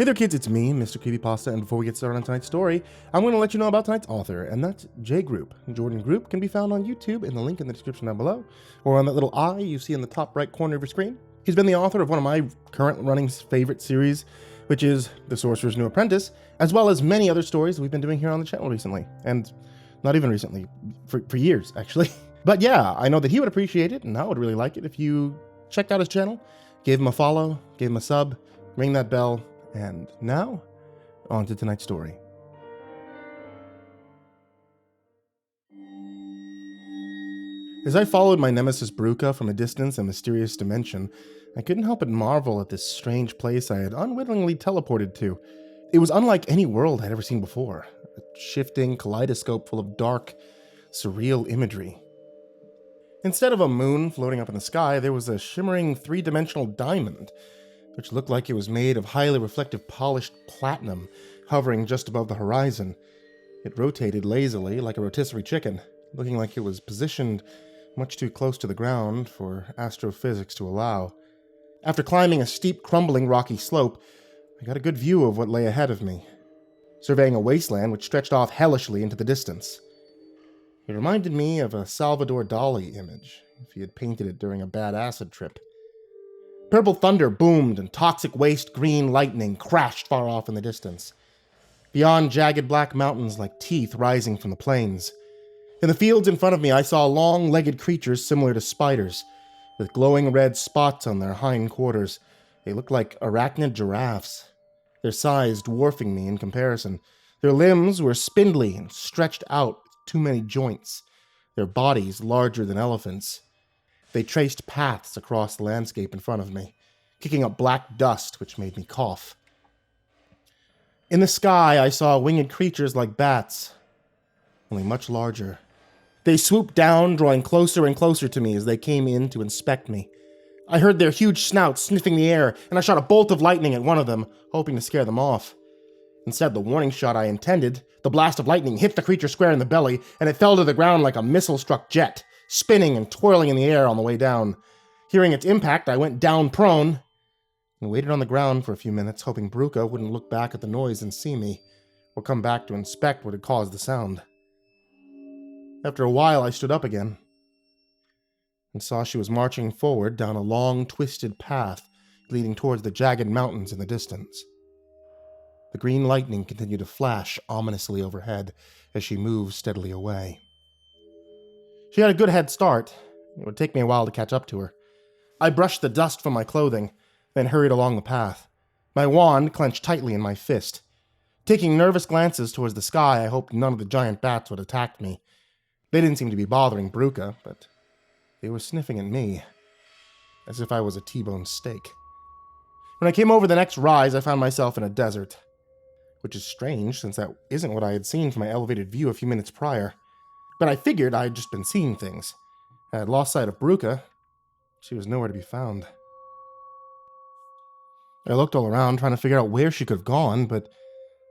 Hey there kids, it's me, MrCreepyPasta, and before we get started on tonight's story, I'm going to let you know about tonight's author, and that's J Group. Jordan Group can be found on YouTube in the link in the description down below, or on that little eye you see in the top right corner of your screen. He's been the author of one of my current running favorite series, which is The Sorcerer's New Apprentice, as well as many other stories we've been doing here on the channel recently, and not even recently, for years actually. But yeah, I know that he would appreciate it, and I would really like it if you checked out his channel, gave him a follow, gave him a sub, ring that bell. And now, on to tonight's story. As I followed my nemesis Bruca from a distant and mysterious dimension, I couldn't help but marvel at this strange place I had unwittingly teleported to. It was unlike any world I'd ever seen before, a shifting kaleidoscope full of dark, surreal imagery. Instead of a moon floating up in the sky, there was a shimmering three-dimensional diamond, which looked like it was made of highly reflective polished platinum, hovering just above the horizon. It rotated lazily like a rotisserie chicken, looking like it was positioned much too close to the ground for astrophysics to allow. After climbing a steep, crumbling rocky slope, I got a good view of what lay ahead of me, surveying a wasteland which stretched off hellishly into the distance. It reminded me of a Salvador Dali image, if he had painted it during a bad acid trip. Purple thunder boomed and toxic waste green lightning crashed far off in the distance. Beyond, jagged black mountains like teeth rising from the plains. In the fields in front of me, I saw long-legged creatures similar to spiders, with glowing red spots on their hind quarters. They looked like arachnid giraffes, their size dwarfing me in comparison. Their limbs were spindly and stretched out with too many joints, their bodies larger than elephants. They traced paths across the landscape in front of me, kicking up black dust which made me cough. In the sky, I saw winged creatures like bats, only much larger. They swooped down, drawing closer and closer to me as they came in to inspect me. I heard their huge snouts sniffing the air, and I shot a bolt of lightning at one of them, hoping to scare them off. Instead, the warning shot I intended, the blast of lightning hit the creature square in the belly, and it fell to the ground like a missile-struck jet, spinning and twirling in the air on the way down. Hearing its impact, I went down prone and waited on the ground for a few minutes, hoping Bruca wouldn't look back at the noise and see me, or come back to inspect what had caused the sound. After a while, I stood up again and saw she was marching forward down a long, twisted path leading towards the jagged mountains in the distance. The green lightning continued to flash ominously overhead as she moved steadily away. She had a good head start. It would take me a while to catch up to her. I brushed the dust from my clothing, then hurried along the path, my wand clenched tightly in my fist. Taking nervous glances towards the sky, I hoped none of the giant bats would attack me. They didn't seem to be bothering Bruca, but they were sniffing at me, as if I was a T-bone steak. When I came over the next rise, I found myself in a desert, which is strange since that isn't what I had seen from my elevated view a few minutes prior. But I figured I had just been seeing things. I had lost sight of Bruca. She was nowhere to be found. I looked all around, trying to figure out where she could have gone, but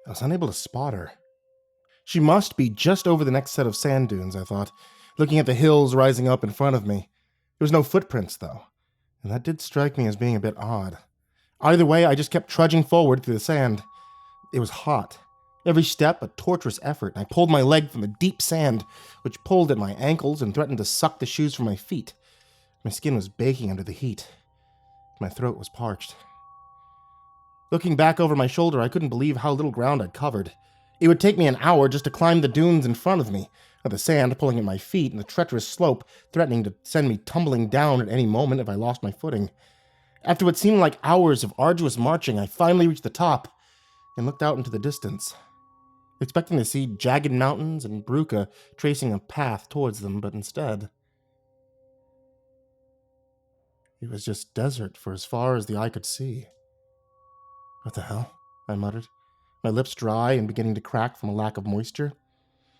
I was unable to spot her. She must be just over the next set of sand dunes, I thought, looking at the hills rising up in front of me. There was no footprints, though, and that did strike me as being a bit odd. Either way, I just kept trudging forward through the sand. It was hot. Every step a torturous effort, and I pulled my leg from the deep sand, which pulled at my ankles and threatened to suck the shoes from my feet. My skin was baking under the heat. My throat was parched. Looking back over my shoulder, I couldn't believe how little ground I'd covered. It would take me an hour just to climb the dunes in front of me, with the sand pulling at my feet and the treacherous slope threatening to send me tumbling down at any moment if I lost my footing. After what seemed like hours of arduous marching, I finally reached the top and looked out into the distance, expecting to see jagged mountains and Bruca tracing a path towards them, but instead, it was just desert for as far as the eye could see. What the hell? I muttered, my lips dry and beginning to crack from a lack of moisture.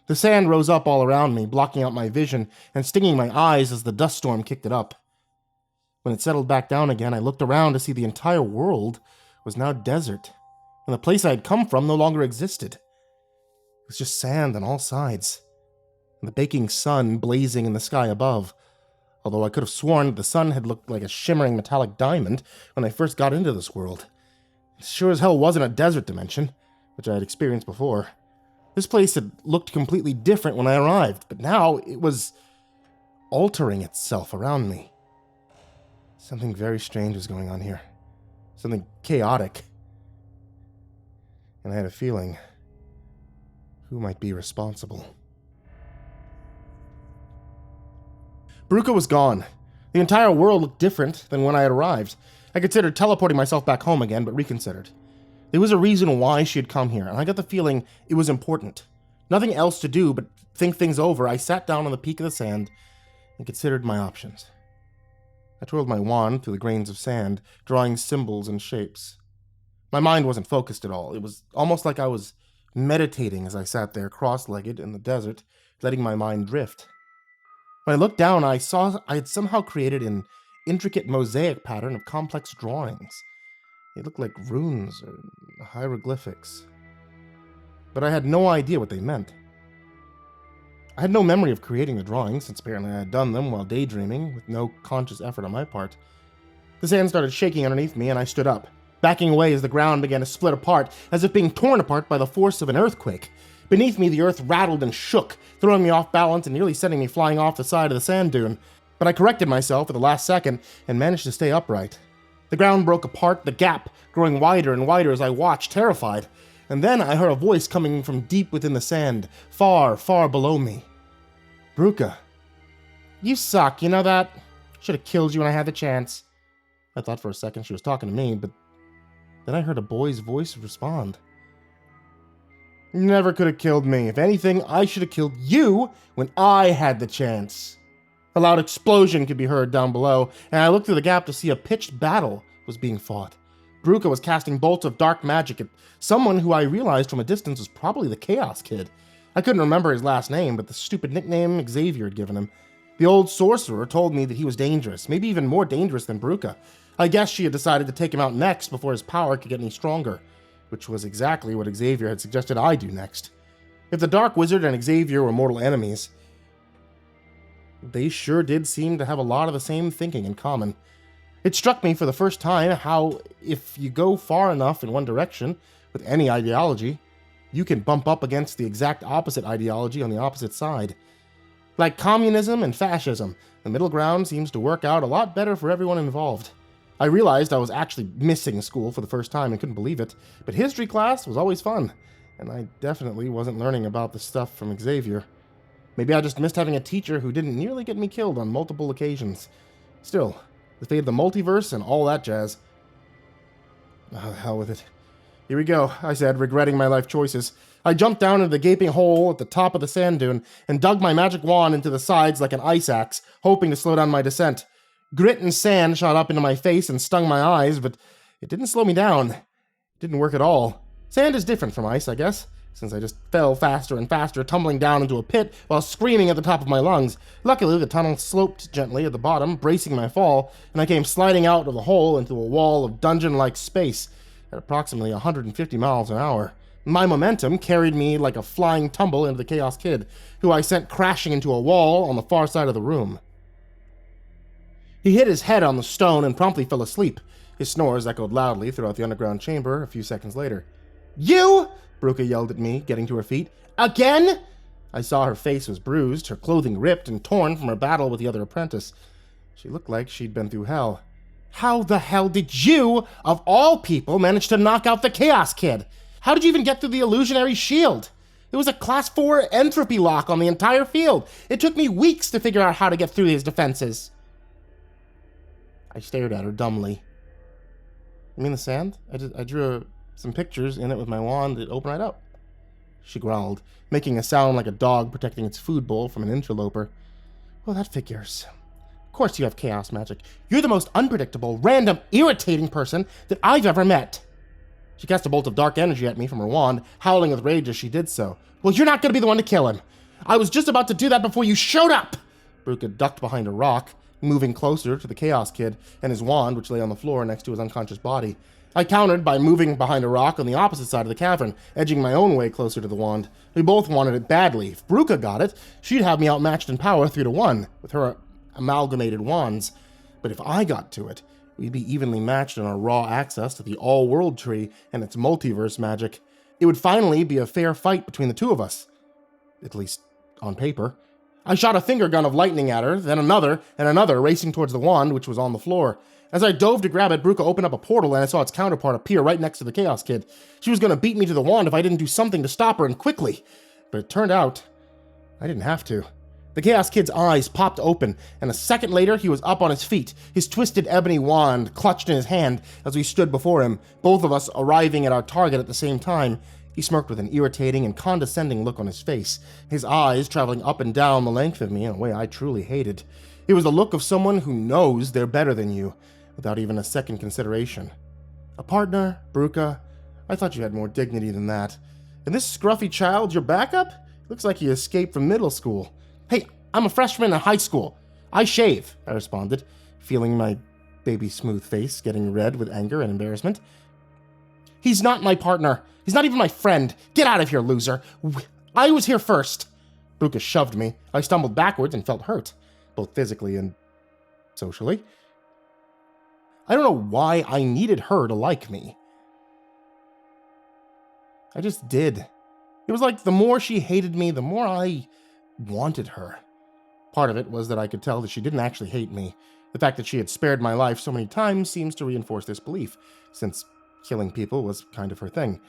The sand rose up all around me, blocking out my vision and stinging my eyes as the dust storm kicked it up. When it settled back down again, I looked around to see the entire world was now desert, and the place I had come from no longer existed. It was just sand on all sides, and the baking sun blazing in the sky above, although I could have sworn that the sun had looked like a shimmering metallic diamond when I first got into this world. It sure as hell wasn't a desert dimension, which I had experienced before. This place had looked completely different when I arrived, but now it was altering itself around me. Something very strange was going on here. Something chaotic. And I had a feeling who might be responsible. Bruca was gone. The entire world looked different than when I had arrived. I considered teleporting myself back home again, but reconsidered. There was a reason why she had come here, and I got the feeling it was important. Nothing else to do but think things over. I sat down on the peak of the sand and considered my options. I twirled my wand through the grains of sand, drawing symbols and shapes. My mind wasn't focused at all. It was almost like I was meditating as I sat there cross-legged in the desert, letting my mind drift. When I looked down, I saw I had somehow created an intricate mosaic pattern of complex drawings. They looked like runes or hieroglyphics. But I had no idea what they meant. I had no memory of creating the drawings, since apparently I had done them while daydreaming, with no conscious effort on my part. The sand started shaking underneath me, and I stood up, backing away as the ground began to split apart, as if being torn apart by the force of an earthquake. Beneath me, the earth rattled and shook, throwing me off balance and nearly sending me flying off the side of the sand dune. But I corrected myself at the last second and managed to stay upright. The ground broke apart, the gap growing wider and wider as I watched, terrified. And then I heard a voice coming from deep within the sand, far, far below me. Bruca. You suck, you know that? Should have killed you when I had the chance. I thought for a second she was talking to me, but then I heard a boy's voice respond. You never could have killed me. If anything, I should have killed you when I had the chance. A loud explosion could be heard down below, and I looked through the gap to see a pitched battle was being fought. Bruca was casting bolts of dark magic at someone who I realized from a distance was probably the Chaos Kid. I couldn't remember his last name, but the stupid nickname Xavier had given him. The old sorcerer told me that he was dangerous, maybe even more dangerous than Bruca. I guess she had decided to take him out next before his power could get any stronger, which was exactly what Xavier had suggested I do next. If the Dark Wizard and Xavier were mortal enemies, they sure did seem to have a lot of the same thinking in common. It struck me for the first time how, if you go far enough in one direction with any ideology, you can bump up against the exact opposite ideology on the opposite side. Like communism and fascism, the middle ground seems to work out a lot better for everyone involved. I realized I was actually missing school for the first time and couldn't believe it, but history class was always fun, and I definitely wasn't learning about the stuff from Xavier. Maybe I just missed having a teacher who didn't nearly get me killed on multiple occasions. Still, the fate of the multiverse and all that jazz. Oh, hell with it. Here we go, I said, regretting my life choices. I jumped down into the gaping hole at the top of the sand dune and dug my magic wand into the sides like an ice axe, hoping to slow down my descent. Grit and sand shot up into my face and stung my eyes, but it didn't slow me down. It didn't work at all. Sand is different from ice, I guess, since I just fell faster and faster, tumbling down into a pit while screaming at the top of my lungs. Luckily, the tunnel sloped gently at the bottom, bracing my fall, and I came sliding out of the hole into a wall of dungeon-like space at approximately 150 miles an hour. My momentum carried me like a flying tumble into the Chaos Kid, who I sent crashing into a wall on the far side of the room. He hit his head on the stone and promptly fell asleep. His snores echoed loudly throughout the underground chamber a few seconds later. You! Bruca yelled at me, getting to her feet. Again? I saw her face was bruised, her clothing ripped and torn from her battle with the other apprentice. She looked like she'd been through hell. How the hell did you, of all people, manage to knock out the Chaos Kid? How did you even get through the illusionary shield? It was a Class 4 entropy lock on the entire field. It took me weeks to figure out how to get through these defenses. I stared at her dumbly. You mean the sand? I drew some pictures in it with my wand that opened right up. She growled, making a sound like a dog protecting its food bowl from an interloper. Well, that figures. Of course you have chaos magic. You're the most unpredictable, random, irritating person that I've ever met. She cast a bolt of dark energy at me from her wand, howling with rage as she did so. Well, you're not going to be the one to kill him. I was just about to do that before you showed up. Bruca ducked behind a rock, moving closer to the Chaos Kid and his wand, which lay on the floor next to his unconscious body. I countered by moving behind a rock on the opposite side of the cavern, edging my own way closer to the wand. We both wanted it badly. If Bruca got it, she'd have me outmatched in power 3-1 with her amalgamated wands. But if I got to it, we'd be evenly matched in our raw access to the all-world tree and its multiverse magic. It would finally be a fair fight between the two of us. At least, on paper. I shot a finger gun of lightning at her, then another, and another, racing towards the wand, which was on the floor. As I dove to grab it, Bruca opened up a portal and I saw its counterpart appear right next to the Chaos Kid. She was going to beat me to the wand if I didn't do something to stop her, and quickly. But it turned out, I didn't have to. The Chaos Kid's eyes popped open, and a second later, he was up on his feet, his twisted ebony wand clutched in his hand as we stood before him, both of us arriving at our target at the same time. He smirked with an irritating and condescending look on his face, his eyes traveling up and down the length of me in a way I truly hated. It was the look of someone who knows they're better than you, without even a second consideration. A partner, Bruca? I thought you had more dignity than that. And this scruffy child, your backup? Looks like he escaped from middle school. Hey, I'm a freshman in high school. I shave, I responded, feeling my baby smooth face getting red with anger and embarrassment. He's not my partner. He's not even my friend. Get out of here, loser. I was here first. Bruca shoved me. I stumbled backwards and felt hurt, both physically and socially. I don't know why I needed her to like me. I just did. It was like the more she hated me, the more I wanted her. Part of it was that I could tell that she didn't actually hate me. The fact that she had spared my life so many times seems to reinforce this belief, since killing people was kind of her thing.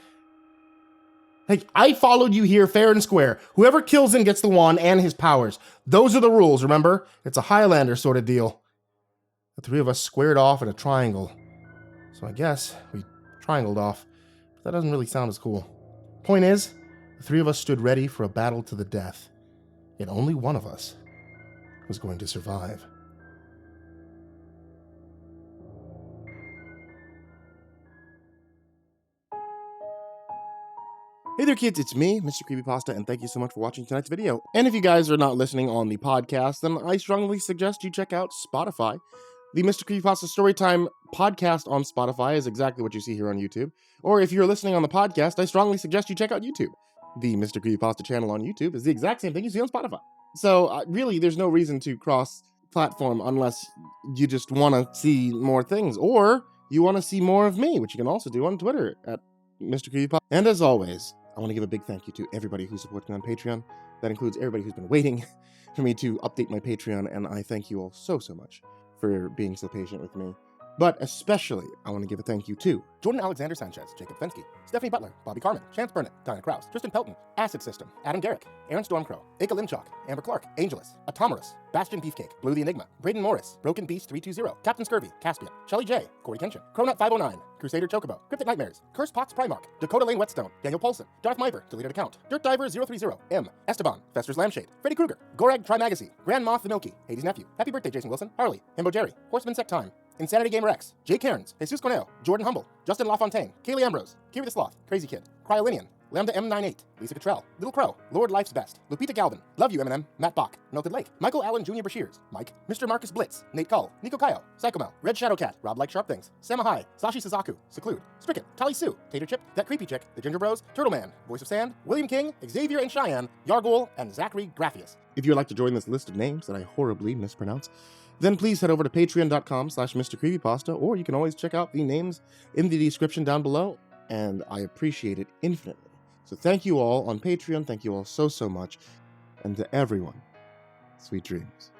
Hey, I followed you here fair and square. Whoever kills him gets the wand and his powers. Those are the rules, remember? It's a Highlander sort of deal. The three of us squared off in a triangle. So I guess we triangled off. But that doesn't really sound as cool. Point is, the three of us stood ready for a battle to the death. Yet only one of us was going to survive. Hey there kids, it's me, MrCreepyPasta, and thank you so much for watching tonight's video. And if you guys are not listening on the podcast, then I strongly suggest you check out Spotify. The MrCreepyPasta Storytime podcast on Spotify is exactly what you see here on YouTube. Or if you're listening on the podcast, I strongly suggest you check out YouTube. The MrCreepyPasta channel on YouTube is the exact same thing you see on Spotify. So really, there's no reason to cross-platform unless you just want to see more things. Or you want to see more of me, which you can also do on Twitter at MrCreepyPasta. And as always, I want to give a big thank you to everybody who supports me on Patreon. That includes everybody who's been waiting for me to update my Patreon, and I thank you all so much for being so patient with me. But especially, I want to give a thank you to Jordan Alexander Sanchez, Jakob Fenske, Stephanie Butler, Bobby Karman, Chance Burnett, Diana Kraus, Tristain Pelton, AcidSystem, Adam Gerecke, Aeryn Stormcrow, Aika Limchoc, Amber Clark, Angelus, Atomaurus, Bastion Beefcake, Blue the Enigma, Brayden Morris, Broken Beast 320, Captain Scurvy, Caspian, Shelly J, Corey Kenshin, Cronut 509, Crusader Chocobo, Cryptic Nightmares, Curse Pox Primarch, Dakota Lane Whetstone, Daniel Paulson, Darth Miver, Deleted Account, Dirt Diver 030, M, Esteban, Fester's Lampshade, Freddy Krueger, Gorag Trimagazine, Grand Moth the Milky, Hades' Nephew, Happy Birthday Jason Wilson, Harley, Himbo Jerry, Horseman Sec Time, Insanity Gamer X, Jay Cairns, Jesus Cornell, Jordan Humble, Justin LaFontaine, Kaylee Ambrose, Kiri the Sloth, Crazy Kid, Cryolinian, Lambda M98, Lisa Cottrell, Little Crow, Lord Life's Best, Lupita Galvin, Love You Eminem, Matt Bach, Melted Lake, Michael Allen Jr. Brashears, Mike, Mr. Marcus Blitz, Nate Cull, Nico Kayo, Psychomel, Red Shadowcat, Rob Like Sharp Things, Samahai, Sashi Suzaku, Seclude, Stricken, Tali Sue, Tater Chip, That Creepy Chick, The Ginger Bros, Turtle Man, Voice of Sand, William King, Xavier and Cheyenne, Yargul, and Zachary Graphius. If you would like to join this list of names that I horribly mispronounce, then please head over to patreon.com/MrCreepyPasta, or you can always check out the names in the description down below, and I appreciate it infinitely. So thank you all on Patreon, thank you all so much, and to everyone, sweet dreams.